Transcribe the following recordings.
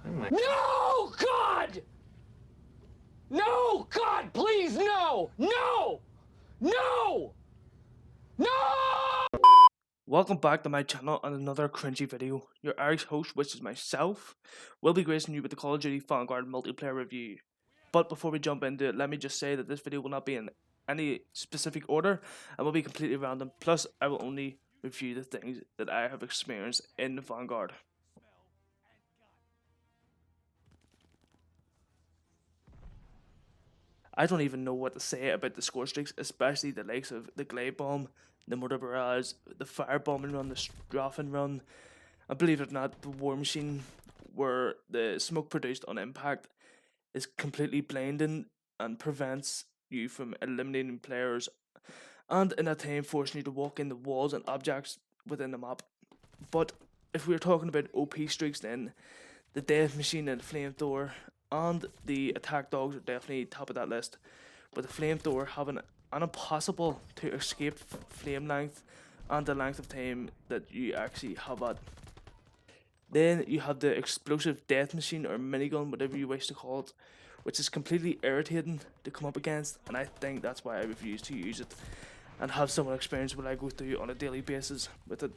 No, God! No, God, please, no! No! No! No! Welcome back to my channel and another cringy video. Your Irish host, which is myself, will be gracing you with the Call of Duty Vanguard multiplayer review. But before we jump into it, let me just say that this video will not be in any specific order and will be completely random. Plus, I will only review the things that I have experienced in Vanguard. I don't even know what to say about the Scorestreaks, especially the likes of the Glade Bomb, the Murder Barrage, the Fire Bombing Run, the Strafen Run, and believe it or not, the War Machine, where the smoke produced on impact is completely blinding and prevents you from eliminating players, and in that time forcing you to walk in the walls and objects within the map. But if we're talking about OP streaks, then the Death Machine and the Flamethrower and the Attack Dogs are definitely top of that list. But the Flamethrower having an impossible to escape flame length and the length of time that you actually have at. Then you have the Explosive Death Machine or Minigun, whatever you wish to call it, which is completely irritating to come up against, and I think that's why I refuse to use it and have someone experience what I go through on a daily basis with it.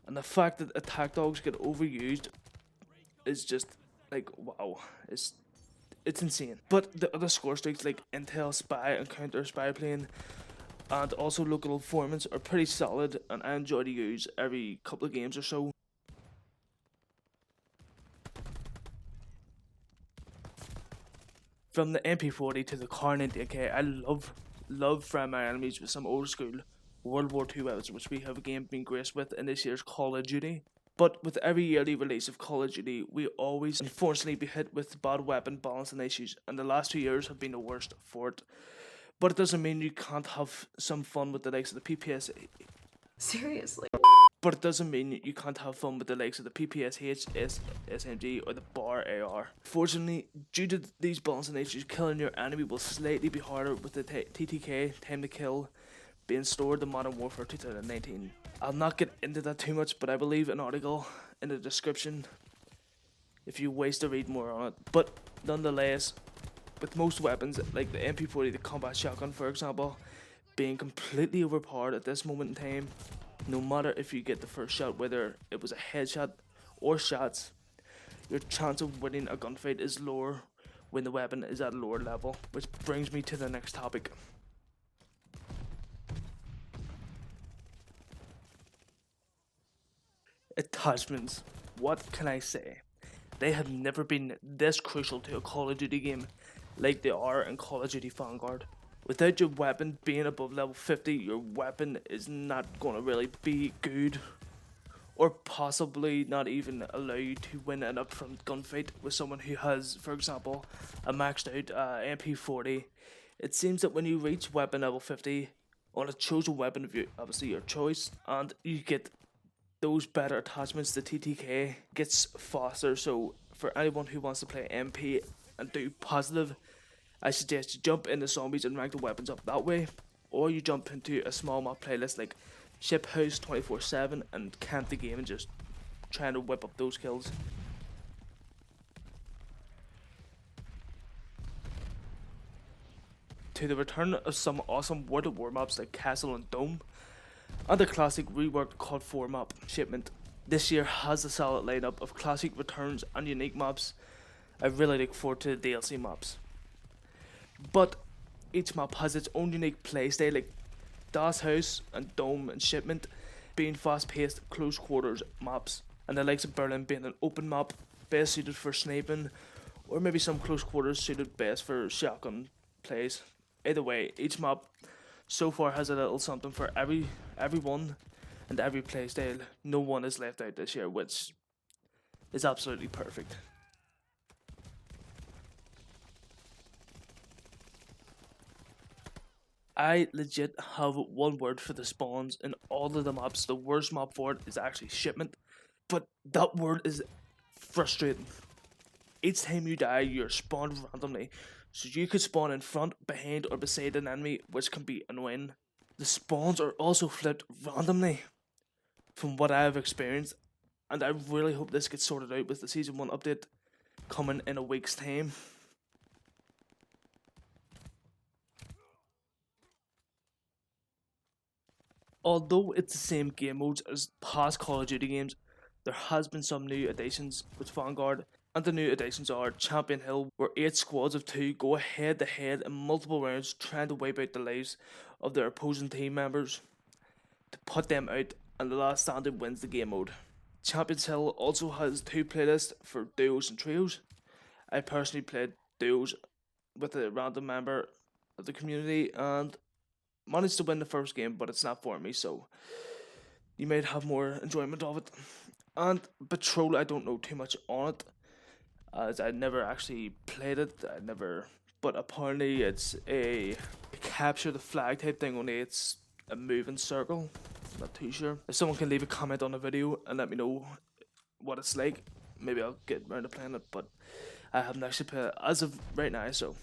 And the fact that Attack Dogs get overused is just like, wow, it's insane. But the other score streaks like Intel Spy and Counter Spy Plane and also local informants are pretty solid, and I enjoy to use every couple of games or so. From the MP40 to the Car 90k, I love frying my enemies with some old school World War II weapons, which we have again been graced with in this year's Call of Duty. But with every yearly release of Call of Duty, we always unfortunately be hit with bad weapon balancing issues, and the last 2 years have been the worst for it. But it doesn't mean you can't have some fun with the likes of the PPS. Seriously. But it doesn't mean you can't have fun with the likes of the PPSH, SMG, or the Bar AR. Fortunately, due to these balancing issues, killing your enemy will slightly be harder with the TTK, time to kill, being stored in Modern Warfare 2019. I'll not get into that too much, but I will leave an article in the description if you wish to read more on it. But nonetheless, with most weapons, like the MP40, the combat shotgun for example, being completely overpowered at this moment in time, no matter if you get the first shot, whether it was a headshot or shots, your chance of winning a gunfight is lower when the weapon is at a lower level. Which brings me to the next topic. Attachments. What can I say? They have never been this crucial to a Call of Duty game like they are in Call of Duty Vanguard. Without your weapon being above level 50, your weapon is not going to really be good, or possibly not even allow you to win an upfront gunfight with someone who has, for example, a maxed out MP40. It seems that when you reach weapon level 50 on a chosen weapon of obviously your choice, and you get those better attachments, the TTK gets faster. So for anyone who wants to play MP and do positive, I suggest you jump into zombies and rank the weapons up that way, or you jump into a small map playlist like Ship House 24/7 and camp the game and just trying to whip up those kills. To the return of some awesome World of War maps like Castle and Dome, and the classic reworked COD 4 map Shipment. This year has a solid lineup of classic returns and unique maps. I really look forward to the DLC maps. But each map has its own unique playstyle, like Das House and Dome and Shipment being fast paced close quarters maps, and the likes of Berlin being an open map best suited for sniping, or maybe some close quarters suited best for shotgun plays. Either way, each map so far has a little something for everyone and every playstyle. No one is left out this year, which is absolutely perfect. I legit have one word for the spawns in all of the maps. The worst map for it is actually Shipment, but that word is frustrating. Each time you die, you're spawned randomly, so you could spawn in front, behind, or beside an enemy, which can be annoying. The spawns are also flipped randomly. From what I have experienced, and I really hope this gets sorted out with the Season 1 update coming in a week's time. Although it's the same game modes as past Call of Duty games, there has been some new additions with Vanguard, and the new additions are Champion Hill, where 8 squads of 2 go head to head in multiple rounds trying to wipe out the lives of their opposing team members to put them out, and the last standing wins the game mode. Champions Hill also has 2 playlists for duos and trios. I personally played duos with a random member of the community and managed to win the first game, but it's not for me, so you might have more enjoyment of it. And Patrol, I don't know too much on it, as I never actually played it. But apparently it's a capture the flag type thing, only it's a moving circle. Not too sure. If someone can leave a comment on the video and let me know what it's like, maybe I'll get around to playing it, but I haven't actually played it as of right now, so.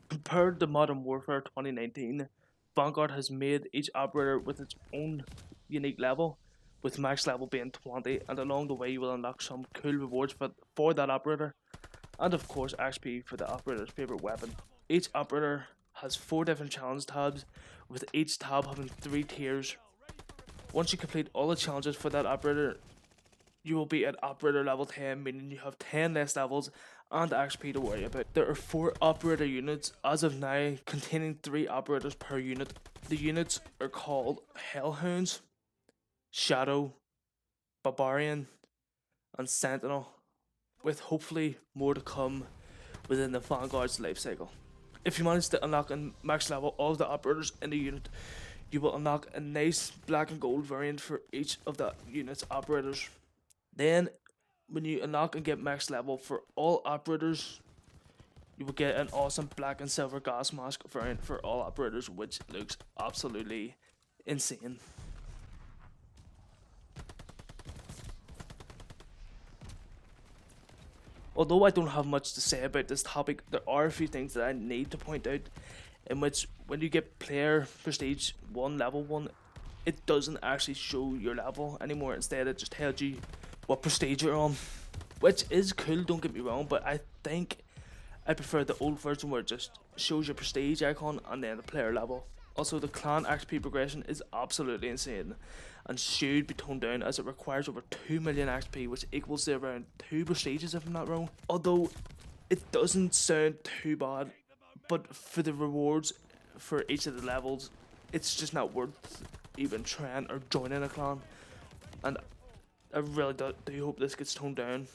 Compared to Modern Warfare 2019, Vanguard has made each operator with its own unique level, with max level being 20, and along the way you will unlock some cool rewards for that operator, and of course XP for the operator's favourite weapon. Each operator has 4 different challenge tabs, with each tab having 3 tiers. Once you complete all the challenges for that operator, you will be at operator level 10, meaning you have 10 less levels and XP to worry about. There are 4 operator units as of now, containing 3 operators per unit. The units are called Hellhounds, Shadow, Barbarian and Sentinel, with hopefully more to come within the Vanguard's life cycle. If you manage to unlock and max level all of the operators in the unit, you will unlock a nice black and gold variant for each of the unit's operators. Then, when you unlock and get max level for all operators, you will get an awesome black and silver gas mask variant for all operators, which looks absolutely insane. Although I don't have much to say about this topic, there are a few things that I need to point out, in which when you get player prestige 1 level 1, it doesn't actually show your level anymore. Instead it just tells you what prestige you're on, which is cool, don't get me wrong, but I think I prefer the old version where it just shows your prestige icon and then the player level. Also, the clan XP progression is absolutely insane and should be toned down, as it requires over 2 million XP, which equals to around 2 prestiges if I'm not wrong. Although it doesn't sound too bad, but for the rewards for each of the levels, it's just not worth even trying or joining a clan, and I really do hope this gets toned down.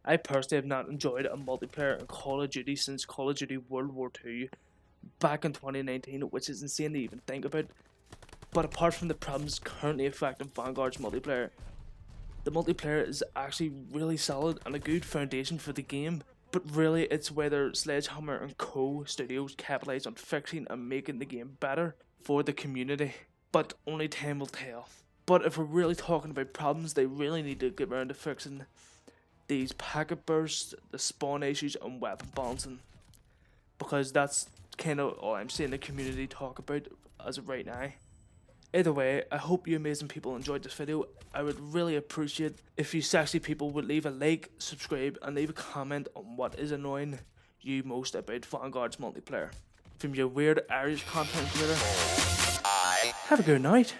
I personally have not enjoyed a multiplayer in Call of Duty since Call of Duty World War II back in 2019, which is insane to even think about. But apart from the problems currently affecting Vanguard's multiplayer, the multiplayer is actually really solid and a good foundation for the game. But really, it's whether Sledgehammer and Co. Studios capitalise on fixing and making the game better for the community. But only time will tell. But if we're really talking about problems, they really need to get around to fixing these packet bursts, the spawn issues and weapon balancing, because that's kind of all I'm seeing the community talk about as of right now. Either way, I hope you amazing people enjoyed this video. I would really appreciate if you sexy people would leave a like, subscribe and leave a comment on what is annoying you most about Vanguard's multiplayer. From your weird Irish content creator, have a good night.